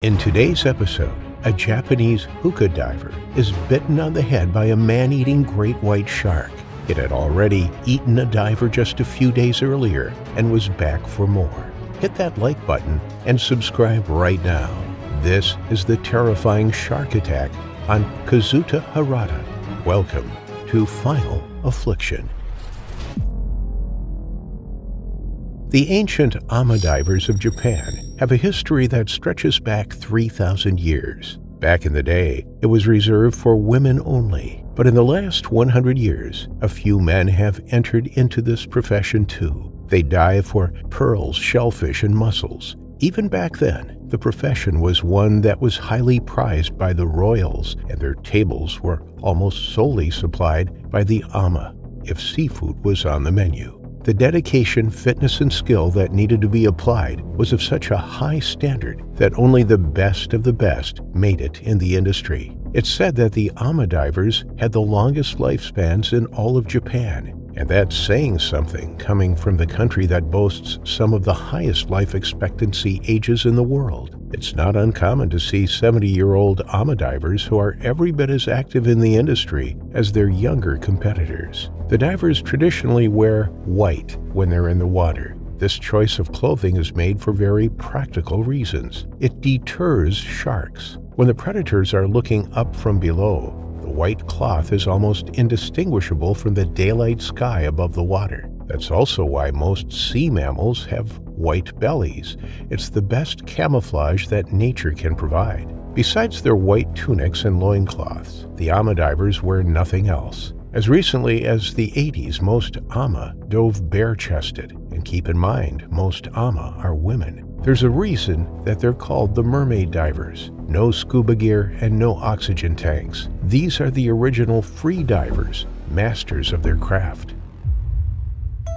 In today's episode, a Japanese hookah diver is bitten on the head by a man-eating great white shark. It had already eaten a diver just a few days earlier and was back for more. Hit that like button and subscribe right now. This is the terrifying shark attack on Kazuto Harada. Welcome to Final Affliction. The ancient ama divers of Japan have a history that stretches back 3,000 years. Back in the day, it was reserved for women only, but in the last 100 years, a few men have entered into this profession too. They dive for pearls, shellfish, and mussels. Even back then, the profession was one that was highly prized by the royals, and their tables were almost solely supplied by the ama if seafood was on the menu. The dedication, fitness, and skill that needed to be applied was of such a high standard that only the best of the best made it in the industry. It's said that the ama divers had the longest lifespans in all of Japan, and that's saying something coming from the country that boasts some of the highest life expectancy ages in the world. It's not uncommon to see 70-year-old ama divers who are every bit as active in the industry as their younger competitors. The divers traditionally wear white when they're in the water. This choice of clothing is made for very practical reasons. It deters sharks. When the predators are looking up from below, the white cloth is almost indistinguishable from the daylight sky above the water. That's also why most sea mammals have white bellies. It's the best camouflage that nature can provide. Besides their white tunics and loincloths, the ama divers wear nothing else. As recently as the 80s, most ama dove bare-chested. And keep in mind, most ama are women. There's a reason that they're called the mermaid divers. No scuba gear and no oxygen tanks. These are the original free divers, masters of their craft.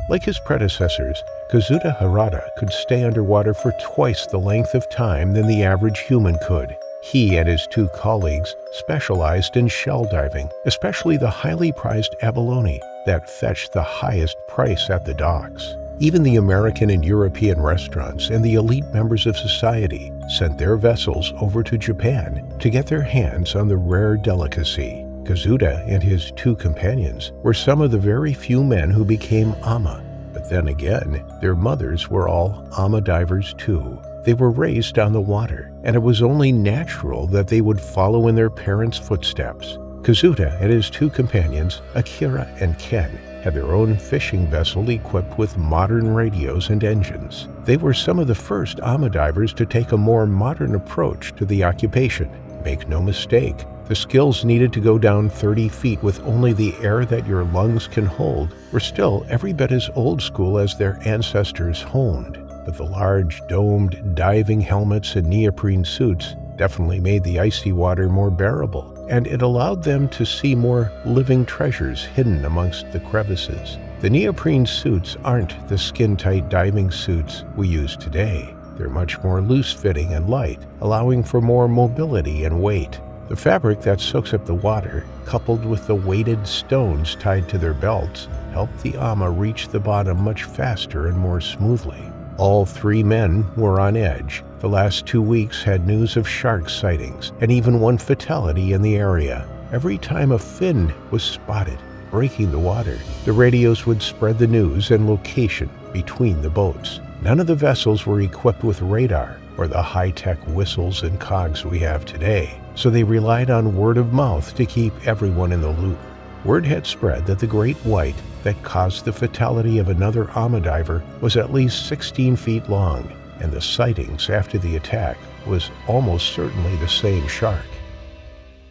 Like his predecessors, Kazuto Harada could stay underwater for twice the length of time than the average human could. He and his two colleagues specialized in shell diving, especially the highly prized abalone that fetched the highest price at the docks. Even the American and European restaurants and the elite members of society sent their vessels over to Japan to get their hands on the rare delicacy. Kazuto and his two companions were some of the very few men who became ama. But then again, their mothers were all ama divers too. They were raised on the water, and it was only natural that they would follow in their parents' footsteps. Kazuto and his two companions, Akira and Ken, had their own fishing vessel equipped with modern radios and engines. They were some of the first ama divers to take a more modern approach to the occupation. Make no mistake, the skills needed to go down 30 feet with only the air that your lungs can hold were still every bit as old school as their ancestors honed. But the large, domed diving helmets and neoprene suits definitely made the icy water more bearable, and it allowed them to see more living treasures hidden amongst the crevices. The neoprene suits aren't the skin-tight diving suits we use today. They're much more loose-fitting and light, allowing for more mobility and weight. The fabric that soaks up the water, coupled with the weighted stones tied to their belts, helped the ama reach the bottom much faster and more smoothly. All three men were on edge. The last 2 weeks had news of shark sightings and even one fatality in the area. Every time a fin was spotted breaking the water, the radios would spread the news and location between the boats. None of the vessels were equipped with radar or the high-tech whistles and cogs we have today, so they relied on word of mouth to keep everyone in the loop. Word had spread that the great white that caused the fatality of another ama diver was at least 16 feet long, and the sightings after the attack was almost certainly the same shark.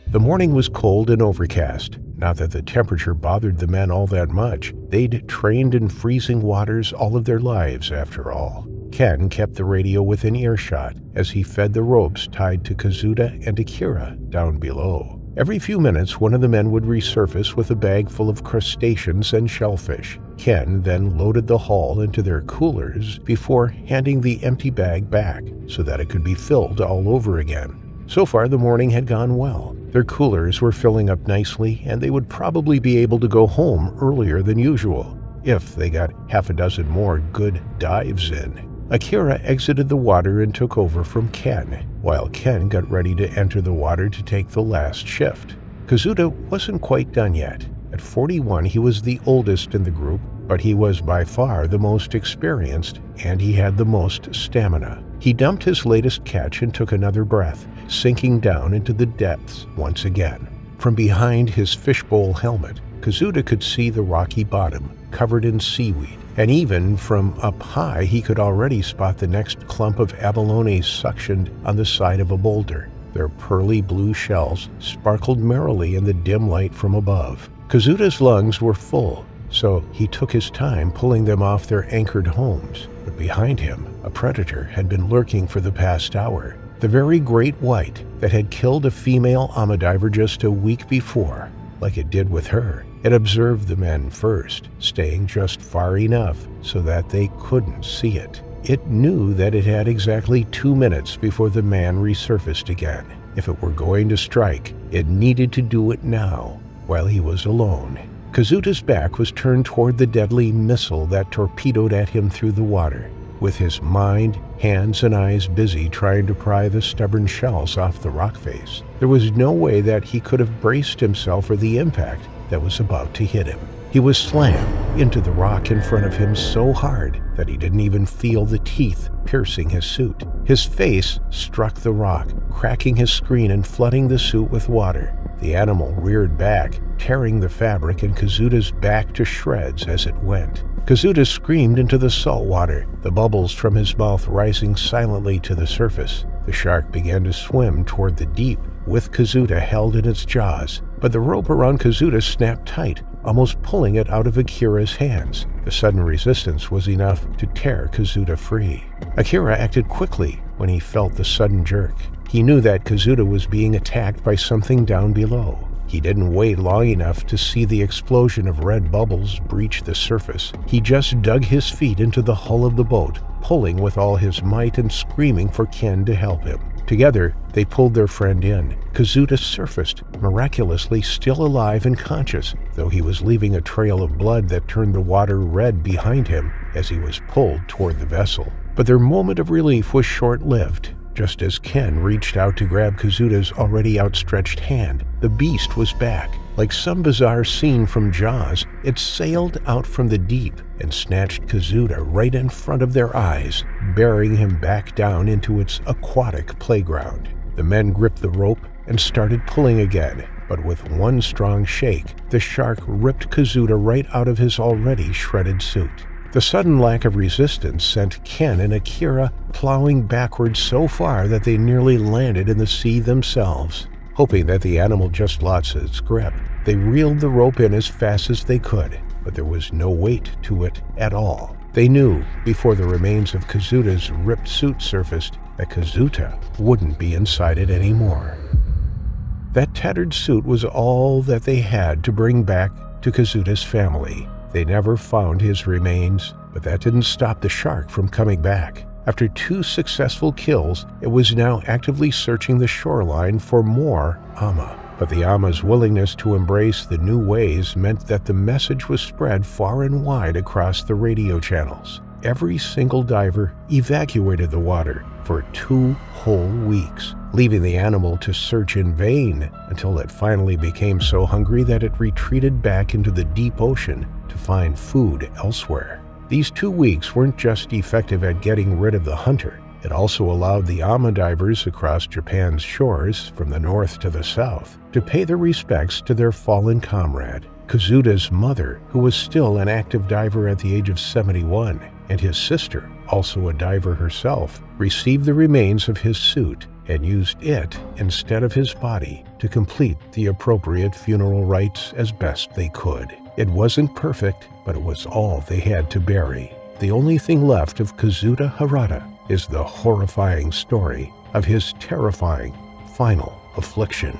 The morning was cold and overcast. Not that the temperature bothered the men all that much. They'd trained in freezing waters all of their lives, after all. Ken kept the radio within earshot as he fed the ropes tied to Kazuto and Akira down below. Every few minutes, one of the men would resurface with a bag full of crustaceans and shellfish. Ken then loaded the haul into their coolers before handing the empty bag back so that it could be filled all over again. So far, the morning had gone well. Their coolers were filling up nicely, and they would probably be able to go home earlier than usual if they got half a dozen more good dives in. Akira exited the water and took over from Ken. while Ken got ready to enter the water to take the last shift. Kazuto wasn't quite done yet. At 41, he was the oldest in the group, but he was by far the most experienced, and he had the most stamina. He dumped his latest catch and took another breath, sinking down into the depths once again. From behind his fishbowl helmet, Kazuto could see the rocky bottom, covered in seaweed, and even from up high he could already spot the next clump of abalones suctioned on the side of a boulder. Their pearly blue shells sparkled merrily in the dim light from above. Kazuto's lungs were full, so he took his time pulling them off their anchored homes. But behind him, a predator had been lurking for the past hour. The very great white that had killed a female amadiver just a week before. Like it did with her, it observed the men first, staying just far enough so that they couldn't see it. It knew that it had exactly 2 minutes before the man resurfaced again. If it were going to strike, it needed to do it now, while he was alone. Kazuto's back was turned toward the deadly missile that torpedoed at him through the water. With his mind, hands, and eyes busy trying to pry the stubborn shells off the rock face, there was no way that he could have braced himself for the impact that was about to hit him. He was slammed into the rock in front of him so hard that he didn't even feel the teeth piercing his suit. His face struck the rock, cracking his screen and flooding the suit with water. The animal reared back, tearing the fabric and Kazuto's back to shreds as it went. Kazuto screamed into the salt water, the bubbles from his mouth rising silently to the surface. The shark began to swim toward the deep, with Kazuto held in its jaws, but the rope around Kazuto snapped tight, almost pulling it out of Akira's hands. The sudden resistance was enough to tear Kazuto free. Akira acted quickly when he felt the sudden jerk. He knew that Kazuto was being attacked by something down below. He didn't wait long enough to see the explosion of red bubbles breach the surface. He just dug his feet into the hull of the boat, pulling with all his might and screaming for Ken to help him. Together, they pulled their friend in. Kazuto surfaced, miraculously still alive and conscious, though he was leaving a trail of blood that turned the water red behind him as he was pulled toward the vessel. But their moment of relief was short-lived. Just as Ken reached out to grab Kazuto's already outstretched hand, the beast was back. Like some bizarre scene from Jaws, it sailed out from the deep and snatched Kazuto right in front of their eyes, bearing him back down into its aquatic playground. The men gripped the rope and started pulling again, but with one strong shake, the shark ripped Kazuto right out of his already shredded suit. The sudden lack of resistance sent Ken and Akira plowing backwards so far that they nearly landed in the sea themselves. Hoping that the animal just lost its grip, they reeled the rope in as fast as they could, but there was no weight to it at all. They knew, before the remains of Kazuto's ripped suit surfaced, that Kazuto wouldn't be inside it anymore. That tattered suit was all that they had to bring back to Kazuto's family. They never found his remains, but that didn't stop the shark from coming back. After 2 successful kills, it was now actively searching the shoreline for more ama. But the ama's willingness to embrace the new ways meant that the message was spread far and wide across the radio channels. Every single diver evacuated the water for 2 whole weeks, leaving the animal to search in vain until it finally became so hungry that it retreated back into the deep ocean to find food elsewhere. These 2 weeks weren't just effective at getting rid of the hunter. It also allowed the ama divers across Japan's shores, from the north to the south, to pay their respects to their fallen comrade. Kazuto's mother, who was still an active diver at the age of 71, and his sister, also a diver herself, received the remains of his suit and used it instead of his body to complete the appropriate funeral rites as best they could. It wasn't perfect, but it was all they had to bury. The only thing left of Kazuto Harada is the horrifying story of his terrifying final affliction.